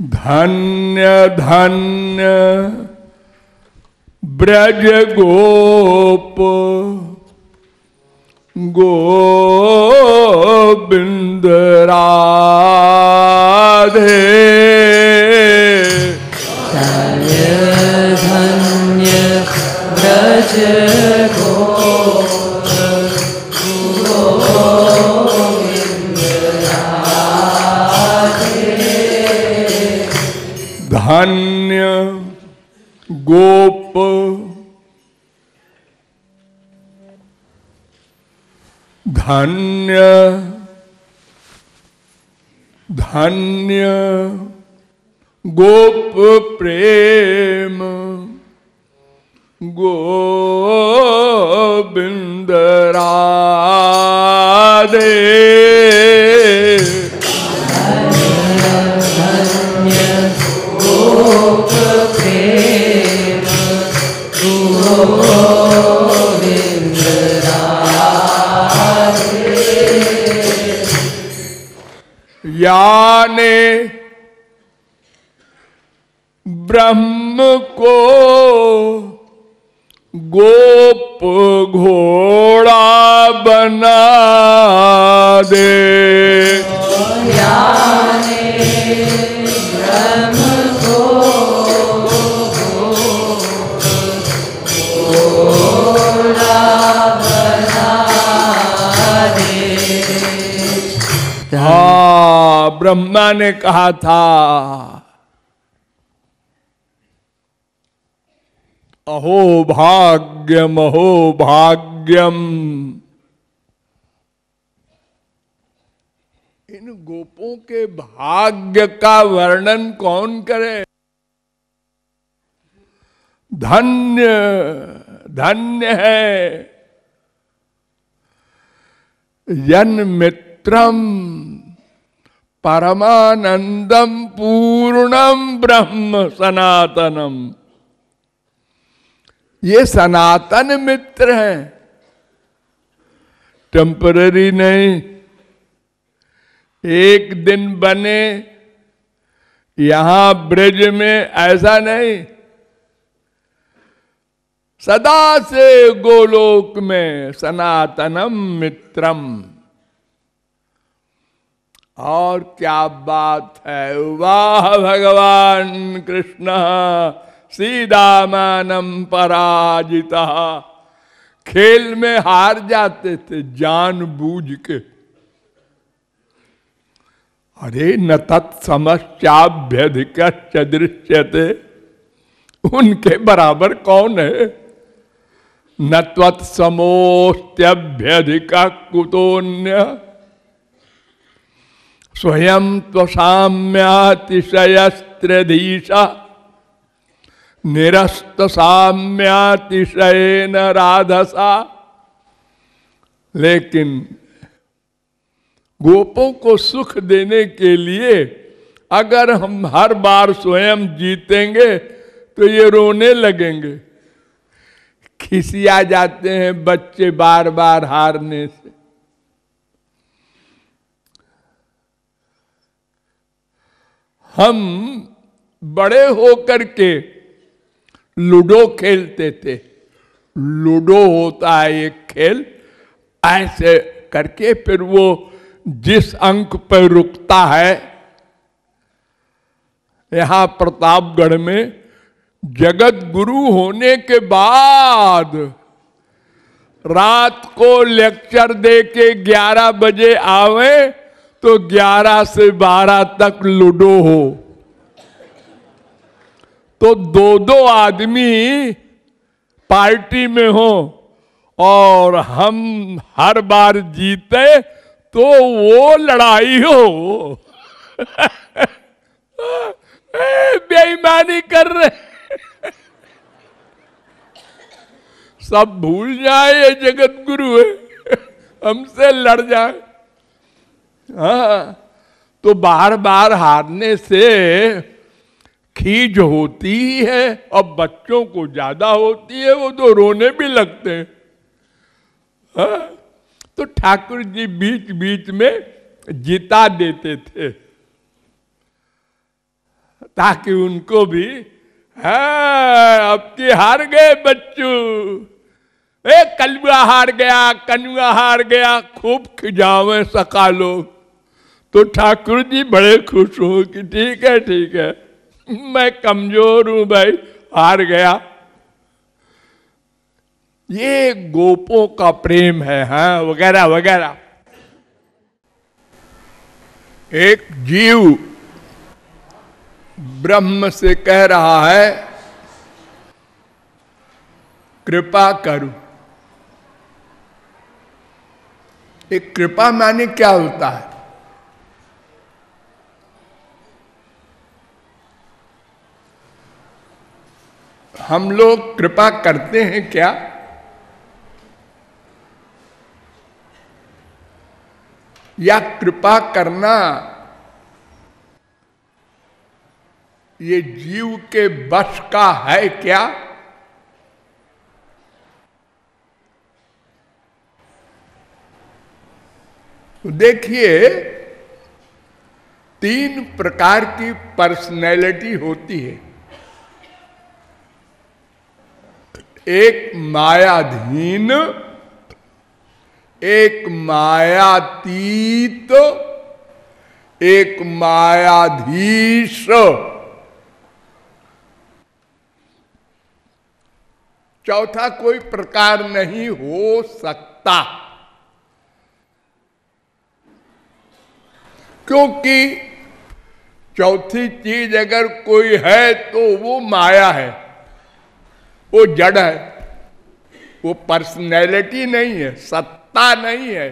धन्य धन्य ब्रज गोप गोविंद राधे। धन्य धन्य ब्रज गोप गोविंद राधे। धन्य गोप धन्य धन्य गोप प्रेम गोविंद राधे। धन्य गोप प्रेम गोविंद राधे। याने ब्रह्म को गोप घोड़ा बना दे। याने ब्रह्म को घोड़ा बना दे। हाँ, ब्रह्मा ने कहा था अहो भाग्यम अहो भाग्यम। इन गोपों के भाग्य का वर्णन कौन करे। धन्य धन्य है यन मित्रम परमानंदम पूर्णम ब्रह्म सनातनम। ये सनातन मित्र हैं, टेम्पररी नहीं। एक दिन बने यहां ब्रज में, ऐसा नहीं। सदा से गोलोक में सनातनम मित्रम। और क्या बात है, वाह भगवान कृष्ण सीदामानम पराजिता। खेल में हार जाते थे जानबूझ के। अरे न तत्समश्चाभ्यधिकश्च दृश्यते। उनके बराबर कौन है। न त्वत्समोस्त्यभ्यधिका कुतोन्य। स्वयं त्वसाम्यातिशयस्त्रधीशा निरस्त साम्यातिशयेन राधसा। लेकिन गोपों को सुख देने के लिए अगर हम हर बार स्वयं जीतेंगे तो ये रोने लगेंगे। खिसिया जाते हैं बच्चे बार बार हारने से। हम बड़े होकर के लूडो खेलते थे। लूडो होता है एक खेल, ऐसे करके फिर वो जिस अंक पर रुकता है। यहां प्रतापगढ़ में जगत गुरु होने के बाद रात को लेक्चर दे के 11 बजे आवे तो 11 से 12 तक लूडो हो। तो दो दो आदमी पार्टी में हो और हम हर बार जीते तो वो लड़ाई हो। बेईमानी कर रहे। सब भूल जाए ये जगत गुरु है, हमसे लड़ जाए। हाँ, तो बार बार हारने से खीज होती ही है और बच्चों को ज्यादा होती है, वो तो रोने भी लगते हैं। हाँ? तो ठाकुर जी बीच बीच में जिता देते थे। ताकि उनको भी, अब की हार गए बच्चू, कलुआ हार गया, कनुआ हार गया, खूब खिजावे सका लोग। तो ठाकुर जी बड़े खुश हो कि ठीक है, मैं कमजोर हूं भाई, हार गया। ये गोपों का प्रेम है, हाँ, वगैरह वगैरह। एक जीव ब्रह्म से कह रहा है कृपा करो। एक कृपा माने क्या होता है? हम लोग कृपा करते हैं क्या? या कृपा करना ये जीव के वश का है क्या? देखिए, 3 प्रकार की पर्सनैलिटी होती है। एक मायाधीन, एक मायातीत, एक मायाधीश। चौथा कोई प्रकार नहीं हो सकता, क्योंकि चौथी चीज अगर कोई है तो वो माया है, वो जड़ है, वो पर्सनैलिटी नहीं है, सत्ता नहीं है।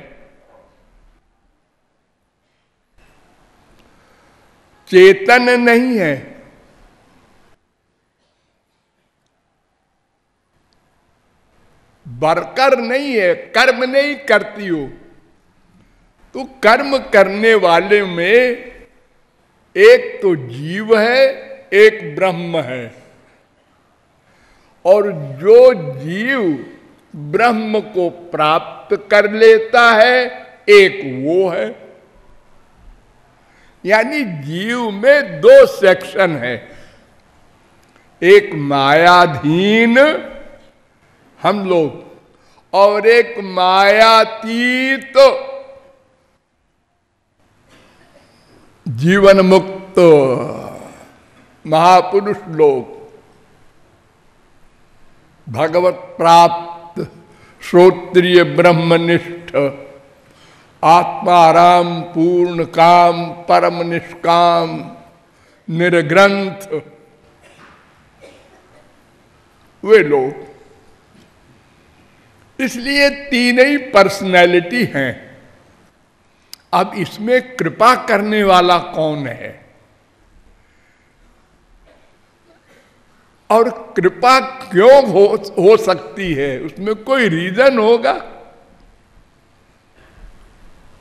चेतन नहीं है। वर्कर नहीं है, कर्म नहीं करती हो। तो कर्म करने वाले में एक तो जीव है, एक ब्रह्म है। और जो जीव ब्रह्म को प्राप्त कर लेता है, एक वो है। यानी जीव में 2 सेक्शन है, एक मायाधीन हम लोग, और एक मायातीत जीवन मुक्त महापुरुष लोग, भगवत प्राप्त श्रोत्रिय ब्रह्मनिष्ठ, आत्माराम पूर्ण काम परम निष्काम निर्ग्रंथ, वे लोग। इसलिए 3 ही पर्सनैलिटी हैं। अब इसमें कृपा करने वाला कौन है? और कृपा क्यों हो सकती है? उसमें कोई रीजन होगा।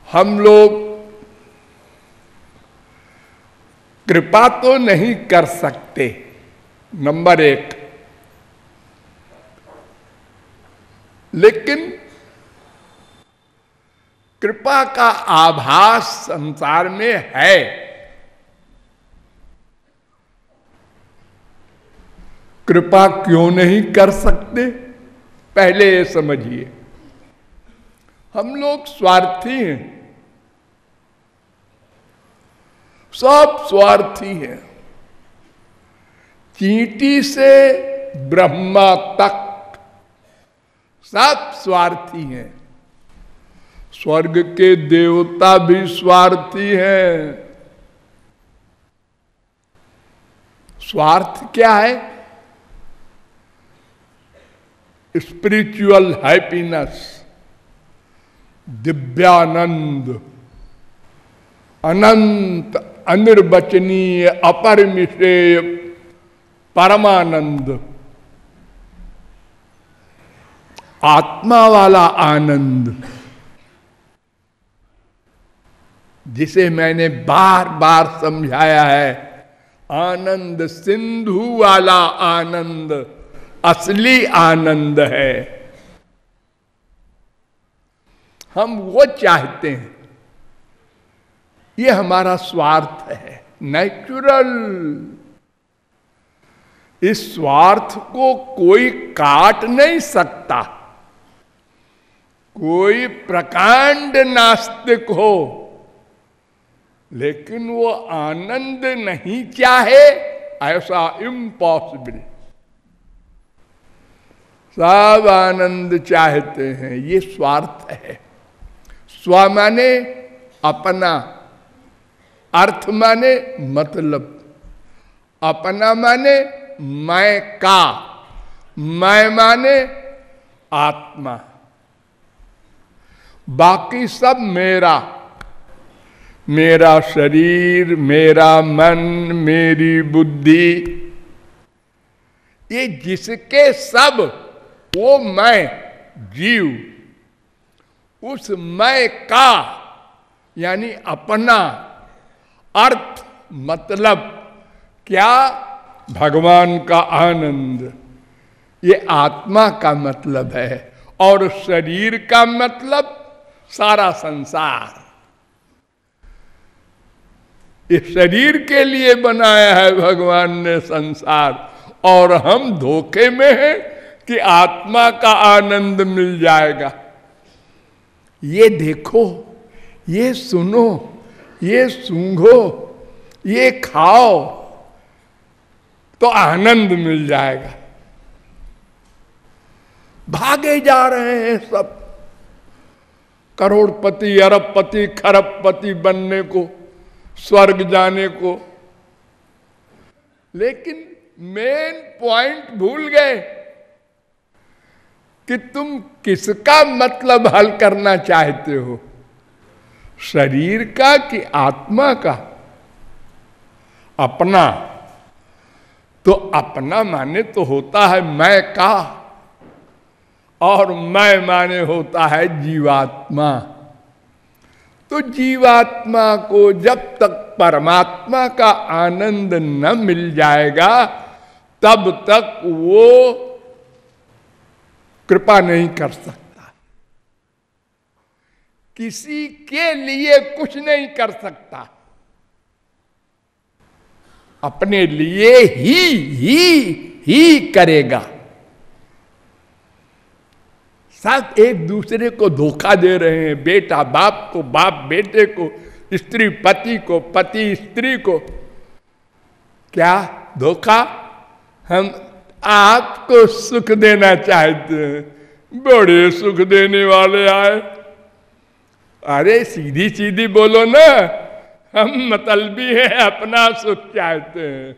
हम लोग कृपा तो नहीं कर सकते, नंबर 1, लेकिन कृपा का आभास संसार में है। कृपा क्यों नहीं कर सकते? पहले ये समझिए, हम लोग स्वार्थी हैं, सब स्वार्थी हैं। चींटी से ब्रह्मा तक सब स्वार्थी हैं। स्वर्ग के देवता भी स्वार्थी हैं। स्वार्थ क्या है? स्पिरिचुअल हैप्पीनेस, दिव्यानंद, अनंत अनिर्वचनीय अपरिमितेय परमानंद, आत्मा वाला आनंद, जिसे मैंने बार बार समझाया है। आनंद सिंधु वाला आनंद असली आनंद है। हम वो चाहते हैं। ये हमारा स्वार्थ है, नेचुरल इस स्वार्थ को कोई काट नहीं सकता। कोई प्रकांड नास्तिक हो लेकिन वो आनंद नहीं चाहे, ऐसा इम्पॉसिबल। सब आनंद चाहते हैं, ये स्वार्थ है। स्व माने अपना, अर्थ माने मतलब, अपना माने मैं का, मैं माने आत्मा, बाकी सब मेरा। मेरा शरीर, मेरा मन, मेरी बुद्धि, ये जिसके सब वो मैं जीव, उस मैं का यानी अपना अर्थ मतलब क्या? भगवान का आनंद, ये आत्मा का मतलब है। और शरीर का मतलब सारा संसार। इस शरीर के लिए बनाया है भगवान ने संसार, और हम धोखे में हैं कि आत्मा का आनंद मिल जाएगा। ये देखो, ये सुनो, ये सूंघो, ये खाओ तो आनंद मिल जाएगा। भागे जा रहे हैं सब करोड़पति, अरबपति, खरबपति बनने को, स्वर्ग जाने को, लेकिन मेन पॉइंट भूल गए कि तुम किसका मतलब हल करना चाहते हो, शरीर का कि आत्मा का? अपना। तो अपना माने तो होता है मैं का, और मैं माने होता है जीवात्मा। तो जीवात्मा को जब तक परमात्मा का आनंद न मिल जाएगा तब तक वो कृपा नहीं कर सकता, किसी के लिए कुछ नहीं कर सकता, अपने लिए ही करेगा। सब एक दूसरे को धोखा दे रहे हैं, बेटा बाप को, बाप बेटे को, स्त्री पति को, पति स्त्री को। क्या धोखा? हम आपको सुख देना चाहते हैं, बड़े सुख देने वाले आए। अरे सीधी सीधी बोलो ना, हम मतलबी हैं, अपना सुख चाहते हैं।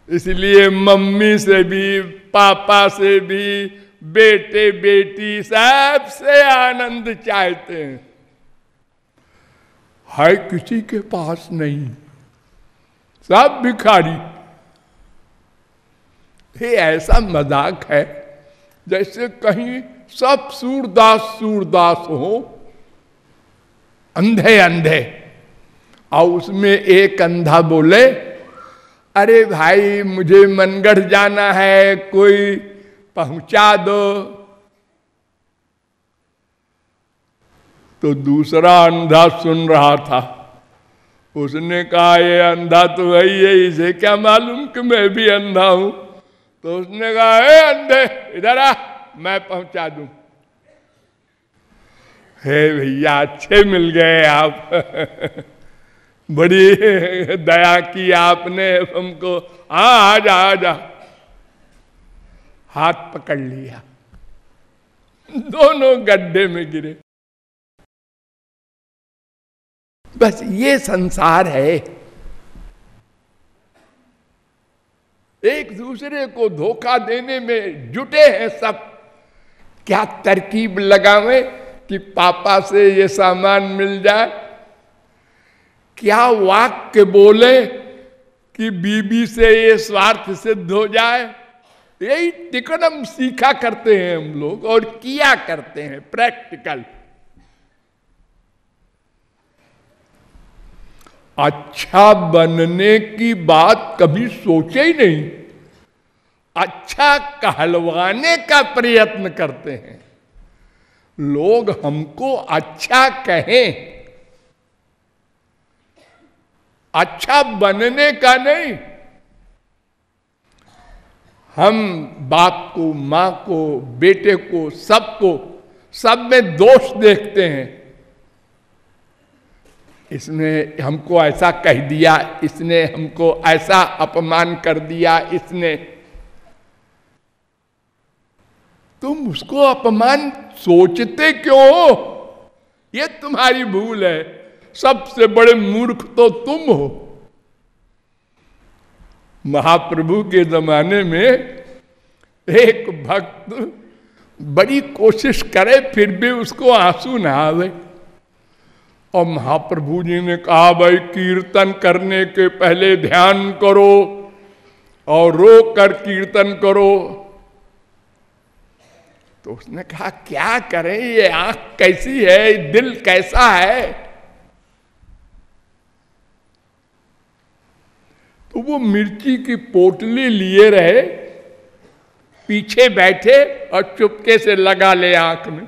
इसलिए मम्मी से भी, पापा से भी, बेटे बेटी सबसे आनंद चाहते हैं। है किसी के पास नहीं, सब भिखारी। ये ऐसा मजाक है जैसे कहीं सब सूरदास हो, अंधे अंधे, और उसमें एक अंधा बोले अरे भाई मुझे मनगढ़ जाना है, कोई पहुंचा दो। तो दूसरा अंधा सुन रहा था, उसने कहा ये अंधा तो वही है, इसे क्या मालूम कि मैं भी अंधा हूं। तो उसने कहा ए अंधे इधर आ, मैं पहुंचा दूं। हे भैया अच्छे मिल गए आप बड़ी दया की आपने हमको। हाँ आजा आजा, हाथ पकड़ लिया, दोनों गड्ढे में गिरे। बस ये संसार है, एक दूसरे को धोखा देने में जुटे हैं सब। क्या तरकीब लगावे कि पापा से ये सामान मिल जाए, क्या वाक्य बोले कि बीबी से ये स्वार्थ सिद्ध हो जाए। यही तिकड़म सीखा करते हैं हम लोग और किया करते हैं प्रैक्टिकल। अच्छा बनने की बात कभी सोचे ही नहीं, अच्छा कहलवाने का प्रयत्न करते हैं। लोग हमको अच्छा कहें, अच्छा बनने का नहीं। हम बाप को, माँ को, बेटे को, सबको, सब में दोष देखते हैं। इसने हमको ऐसा कह दिया, इसने हमको ऐसा अपमान कर दिया, इसने। तुम उसको अपमान सोचते क्यों हो? ये तुम्हारी भूल है। सबसे बड़े मूर्ख तो तुम हो। महाप्रभु के जमाने में एक भक्त बड़ी कोशिश करे फिर भी उसको आंसू ना आवे, और महाप्रभु जी ने कहा भाई कीर्तन करने के पहले ध्यान करो और रो कर कीर्तन करो। तो उसने कहा क्या करें, ये आंख कैसी है, दिल कैसा है। तो वो मिर्ची की पोटली लिए रहे, पीछे बैठे और चुपके से लगा ले आंख में,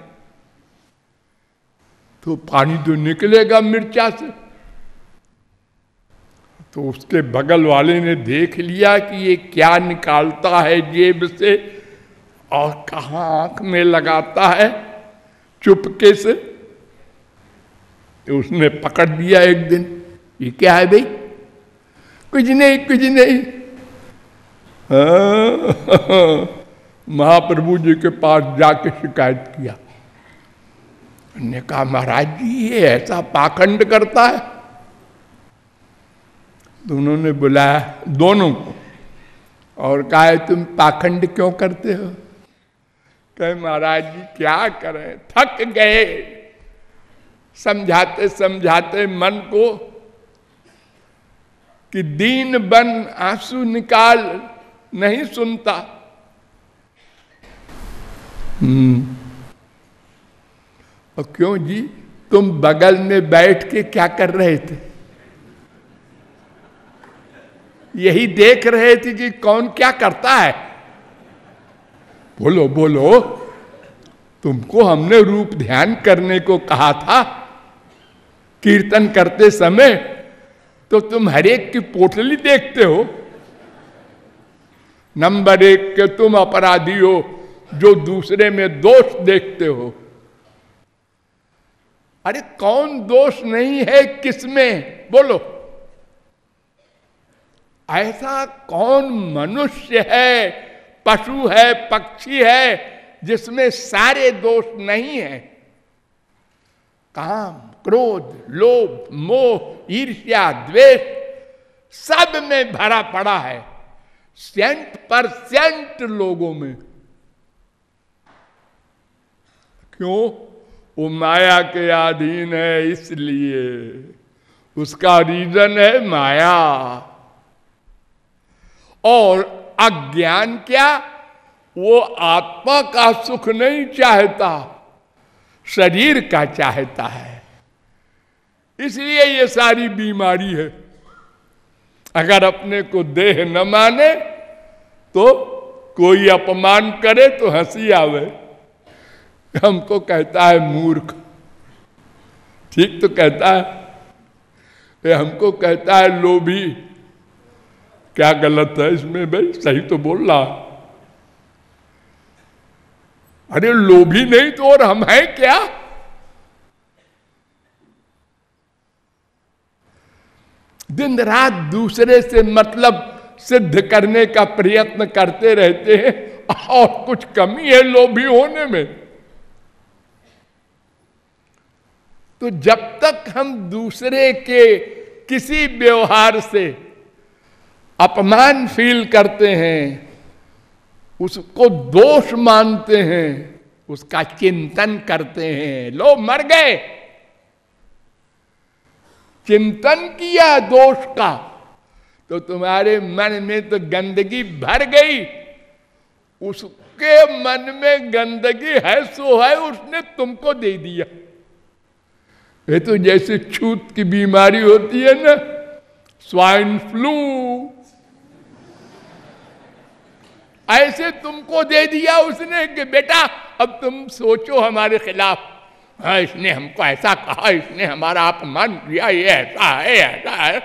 तो पानी तो निकलेगा मिर्चा से। तो उसके बगल वाले ने देख लिया कि ये क्या निकालता है जेब से और कहाँ आंख में लगाता है चुपके से। तो उसने पकड़ दिया एक दिन, ये क्या है भाई? कुछ नहीं कुछ नहीं। महाप्रभु जी के पास जाके शिकायत किया। ने कहा महाराज जी ये ऐसा पाखंड करता है। तो उन्होंने बुलाया दोनों को और कहा तुम पाखंड क्यों करते हो? कहे महाराज जी क्या करें, थक गए समझाते समझाते मन को कि दीन बन आंसू निकाल, नहीं सुनता। और क्यों जी, तुम बगल में बैठ के क्या कर रहे थे? यही देख रहे थे कि कौन क्या करता है। बोलो बोलो, तुमको हमने रूप ध्यान करने को कहा था कीर्तन करते समय, तो तुम हर एक की पोटली देखते हो। नंबर एक के तुम अपराधी हो जो दूसरे में दोष देखते हो। अरे कौन दोष नहीं है किसमें, बोलो। ऐसा कौन मनुष्य है, पशु है, पक्षी है जिसमें सारे दोष नहीं है? काम, क्रोध, लोभ, मोह, ईर्ष्या, द्वेष सब में भरा पड़ा है, 100% लोगों में। क्यों? वो माया के अधीन है, इसलिए उसका रीजन है माया। और अज्ञान क्या? वो आत्मा का सुख नहीं चाहता, शरीर का चाहता है। इसलिए ये सारी बीमारी है। अगर अपने को देह न माने तो कोई अपमान करे तो हंसी आवे, हमको कहता है मूर्ख। ठीक तो कहता है। हमको कहता है लोभी। क्या गलत है इसमें भाई? सही तो बोल रहा। अरे लोभी नहीं तो और हम हैं क्या? दिन रात दूसरे से मतलब सिद्ध करने का प्रयत्न करते रहते हैं, और कुछ कमी है लोभी होने में? तो जब तक हम दूसरे के किसी व्यवहार से अपमान फील करते हैं, उसको दोष मानते हैं, उसका चिंतन करते हैं, लो मर गए, चिंतन किया दोष का, तो तुम्हारे मन में तो गंदगी भर गई। उसके मन में गंदगी है सो है, उसने तुमको दे दिया। ये तो जैसे छूत की बीमारी होती है ना, स्वाइन फ्लू, ऐसे तुमको दे दिया उसने कि बेटा अब तुम सोचो हमारे खिलाफ। हाँ, इसने हमको ऐसा कहा, इसने हमारा अपमान किया, ये ऐसा है ऐसा है।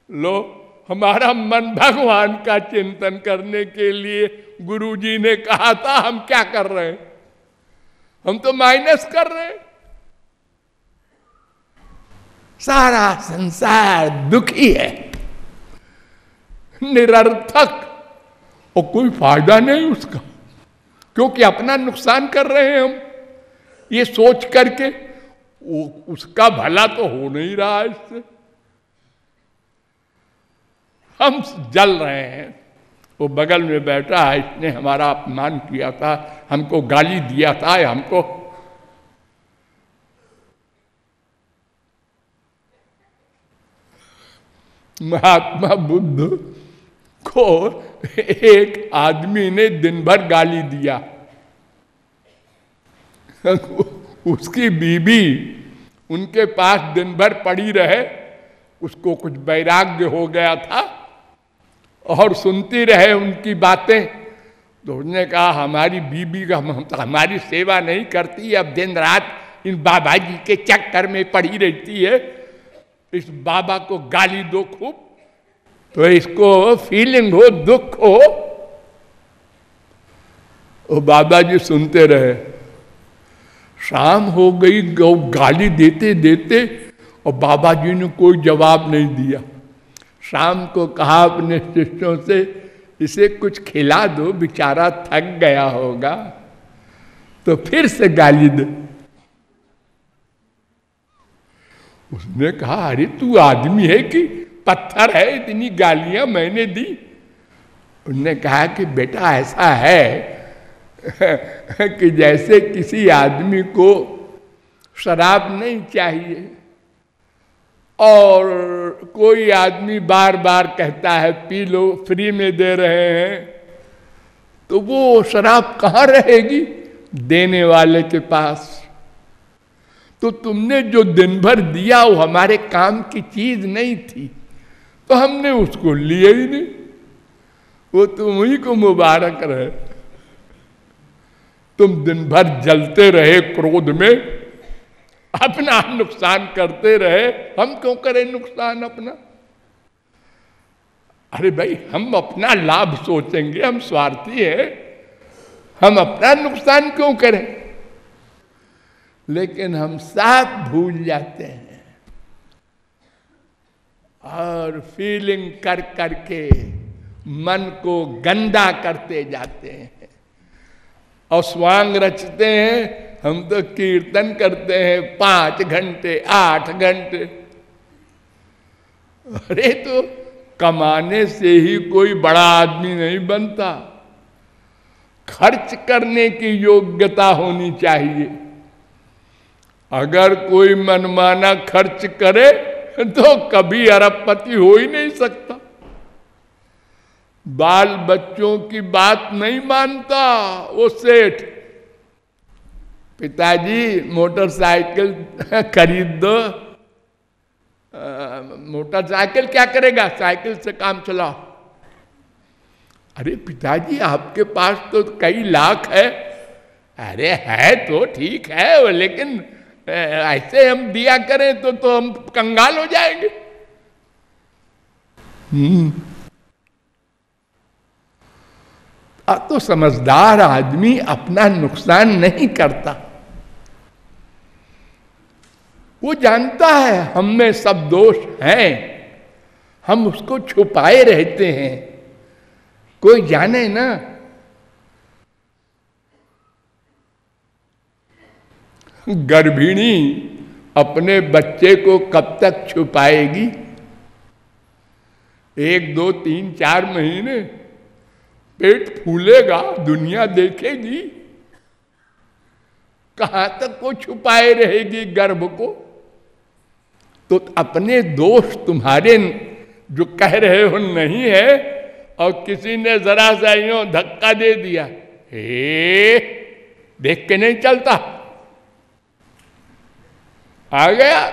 लो हमारा मन भगवान का चिंतन करने के लिए गुरुजी ने कहा था, हम क्या कर रहे हैं? हम तो माइनस कर रहे हैं। सारा संसार दुखी है, निरर्थक, और कोई फायदा नहीं उसका, क्योंकि अपना नुकसान कर रहे हैं हम ये सोच करके। उसका भला तो हो नहीं रहा है इससे, हम जल रहे हैं। वो बगल में बैठा है, इसने हमारा अपमान किया था, हमको गाली दिया था, हमको महात्मा बुद्ध को एक आदमी ने दिन भर गाली दिया। उसकी बीबी उनके पास दिन भर पड़ी रहे, उसको कुछ वैराग्य हो गया था और सुनती रहे उनकी बातें। तो उसने कहा, हमारी बीबी का हमारी सेवा नहीं करती, अब दिन रात इन बाबा जी के चक्कर में पड़ी रहती है, इस बाबा को गाली दो खूब, तो इसको फीलिंग हो, दुख हो। वो बाबा जी सुनते रहे। शाम हो गई, गाली देते देते, और बाबा जी ने कोई जवाब नहीं दिया। शाम को कहा अपने शिष्यों से, इसे कुछ खिला दो, बेचारा थक गया होगा, तो फिर से गाली दे। उसने कहा, अरे तू आदमी है कि पत्थर है, इतनी गालियां मैंने दी? उसने कहा कि बेटा ऐसा है कि जैसे किसी आदमी को शराब नहीं चाहिए और कोई आदमी बार बार कहता है पी लो, फ्री में दे रहे हैं, तो वो शराब कहाँ रहेगी देने वाले के पास। तो तुमने जो दिन भर दिया वो हमारे काम की चीज नहीं थी, तो हमने उसको लिया ही नहीं। वो तुम्ही को मुबारक रहे। तुम दिन भर जलते रहे क्रोध में, अपना नुकसान करते रहे, हम क्यों करें नुकसान अपना? अरे भाई, हम अपना लाभ सोचेंगे, हम स्वार्थी हैं, हम अपना नुकसान क्यों करें? लेकिन हम सब भूल जाते हैं और फीलिंग कर करके मन को गंदा करते जाते हैं और स्वांग रचते हैं। हम तो कीर्तन करते हैं 5 घंटे 8 घंटे। अरे तो कमाने से ही कोई बड़ा आदमी नहीं बनता, खर्च करने की योग्यता होनी चाहिए। अगर कोई मनमाना खर्च करे तो कभी अरबपति हो ही नहीं सकता। बाल बच्चों की बात नहीं मानता वो सेठ, पिताजी मोटरसाइकिल खरीद दो। मोटरसाइकिल क्या करेगा, साइकिल से काम चलाओ। अरे पिताजी आपके पास तो कई लाख है। अरे है तो ठीक है, लेकिन ऐसे हम दिया करें तो हम कंगाल हो जाएंगे। तो समझदार आदमी अपना नुकसान नहीं करता। वो जानता है हम में सब दोष हैं, हम उसको छुपाए रहते हैं। कोई जाने ना, गर्भिणी अपने बच्चे को कब तक छुपाएगी? 1 2 3 4 महीने पेट फूलेगा, दुनिया देखेगी, कहां तक वो छुपाए रहेगी गर्भ को? तो अपने दोष तुम्हारे जो कह रहे हो नहीं है, और किसी ने जरा सा यूं धक्का दे दिया, हे देख के नहीं चलता, आ गया,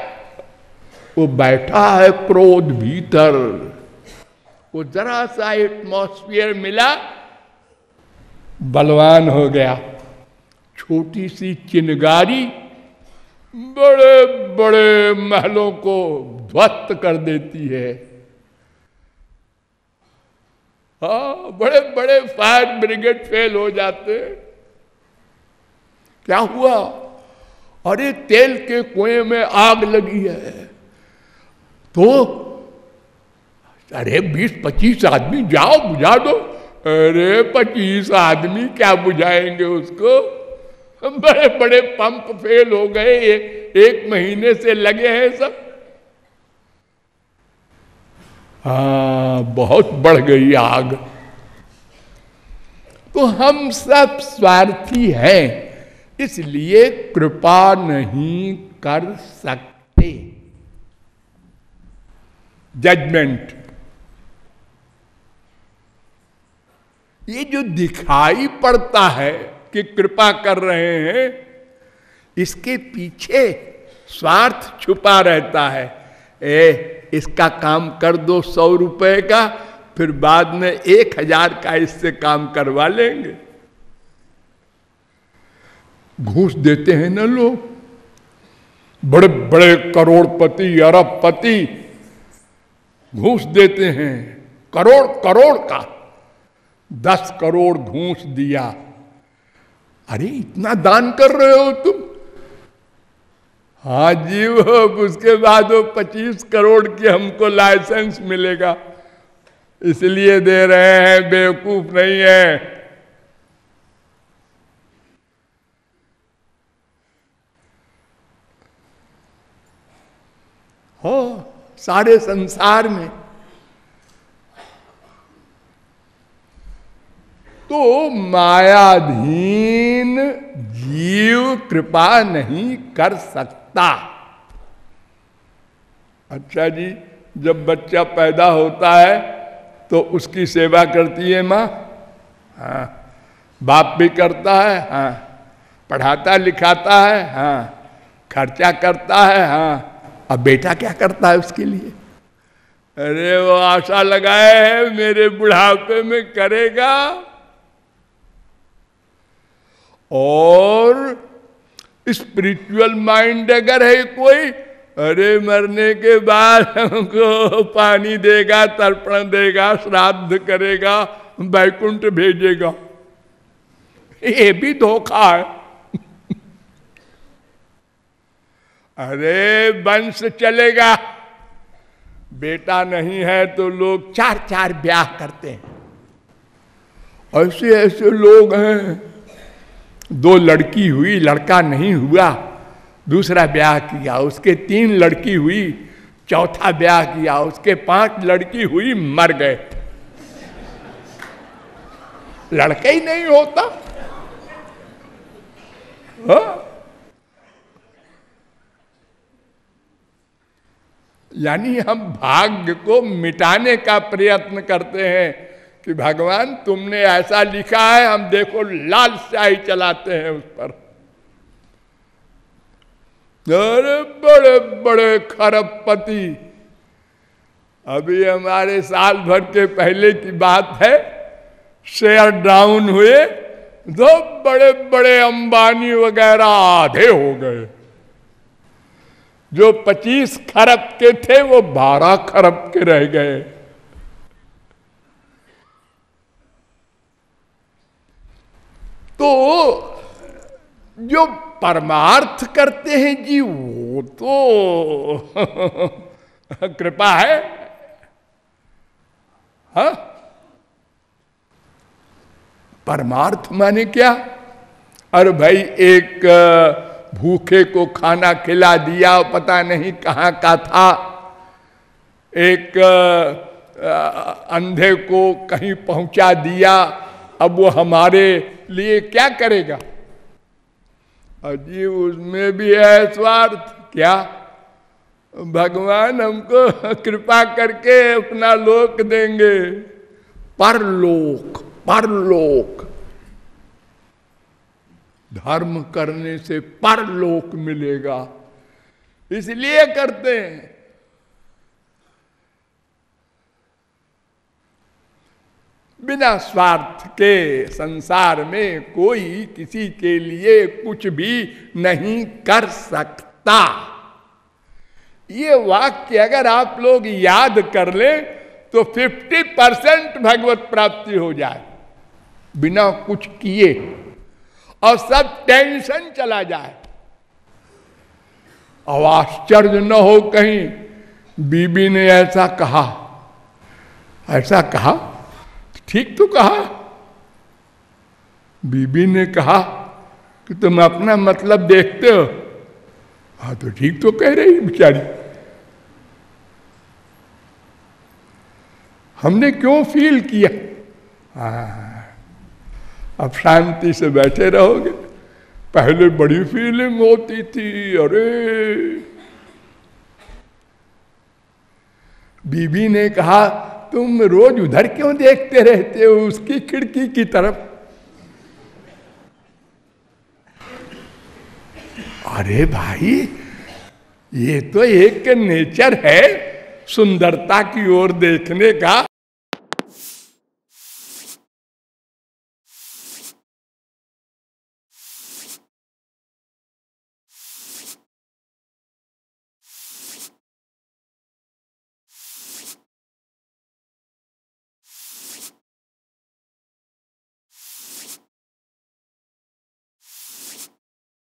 वो बैठा है क्रोध भीतर, वो जरा सा एटमॉस्फेयर मिला, बलवान हो गया। छोटी सी चिनगारी बड़े बड़े महलों को ध्वस्त कर देती है। हाँ, बड़े बड़े फायर ब्रिगेड फेल हो जाते। क्या हुआ? अरे तेल के कुएं में आग लगी है। तो अरे 20-25 आदमी जाओ बुझा दो। अरे 25 आदमी क्या बुझाएंगे उसको? बड़े बड़े पंप फेल हो गए, एक महीने से लगे हैं सब। हाँ, बहुत बढ़ गई आग। तो हम सब स्वार्थी हैं, इसलिए कृपा नहीं कर सकते। जजमेंट, ये जो दिखाई पड़ता है कि कृपा कर रहे हैं, इसके पीछे स्वार्थ छुपा रहता है। इसका काम कर दो 100 रुपए का, फिर बाद में 1000 का इससे काम करवा लेंगे। घूस देते हैं ना लोग, बड़े बड़े करोड़पति अरबपति घूस देते हैं, करोड़ करोड़ का। 10 करोड़ घूस दिया। अरे इतना दान कर रहे हो तुम? हाँ जी, वो उसके बाद वो 25 करोड़ की हमको लाइसेंस मिलेगा, इसलिए दे रहे हैं, बेवकूफ नहीं है। हो सारे संसार में तो मायाधीन जीव कृपा नहीं कर सकता। अच्छा जी, जब बच्चा पैदा होता है तो उसकी सेवा करती है माँ, हाँ। बाप भी करता है, हाँ। पढ़ाता लिखाता है, हाँ। खर्चा करता है, हाँ। अब बेटा क्या करता है उसके लिए? अरे वो आशा लगाए है मेरे बुढ़ापे में करेगा। और स्पिरिचुअल माइंड अगर है कोई, अरे मरने के बाद हमको पानी देगा, तर्पण देगा, श्राद्ध करेगा, वैकुंठ भेजेगा। ये भी धोखा है। अरे वंश चलेगा, बेटा नहीं है तो लोग 4-4 ब्याह करते हैं। ऐसे ऐसे लोग हैं, 2 लड़की हुई, लड़का नहीं हुआ, दूसरा ब्याह किया, उसके 3 लड़की हुई, चौथा ब्याह किया, उसके 5 लड़की हुई, मर गए। लड़का ही नहीं होता। हाँ? यानी हम भाग्य को मिटाने का प्रयत्न करते हैं कि भगवान तुमने ऐसा लिखा है, हम देखो लाल स्याही चलाते हैं उस पर। अरे बड़े बड़े खरबपति, अभी हमारे साल भर के पहले की बात है, शेयर डाउन हुए तो बड़े बड़े अंबानी वगैरह आधे हो गए। जो 25 खरब के थे वो 12 खरब के रह गए। तो जो परमार्थ करते हैं जी, वो तो कृपा है। हाँ, परमार्थ माने क्या? अरे भाई, एक भूखे को खाना खिला दिया, पता नहीं कहाँ का था, एक अंधे को कहीं पहुंचा दिया, अब वो हमारे लिए क्या करेगा? अजी उसमें भी है स्वार्थ। क्या? भगवान हमको कृपा करके अपना लोक देंगे, परलोक। परलोक, धर्म करने से परलोक मिलेगा, इसलिए करते हैं। बिना स्वार्थ के संसार में कोई किसी के लिए कुछ भी नहीं कर सकता। ये वाक्य अगर आप लोग याद कर लें तो 50% भगवत प्राप्ति हो जाए बिना कुछ किए, और सब टेंशन चला जाए। अब आश्चर्य न हो कहीं बीबी ने ऐसा कहा, ऐसा कहा, ठीक तो कहा। बीबी ने कहा कि तुम अपना मतलब देखते हो। हाँ तो ठीक तो कह रही बेचारी। हमने क्यों फील किया? हाँ, अब शांति से बैठे रहोगे। पहले बड़ी फीलिंग होती थी, अरे बीबी ने कहा तुम रोज उधर क्यों देखते रहते हो, उसकी खिड़की की तरफ। अरे भाई ये तो एक नेचर है सुंदरता की ओर देखने का।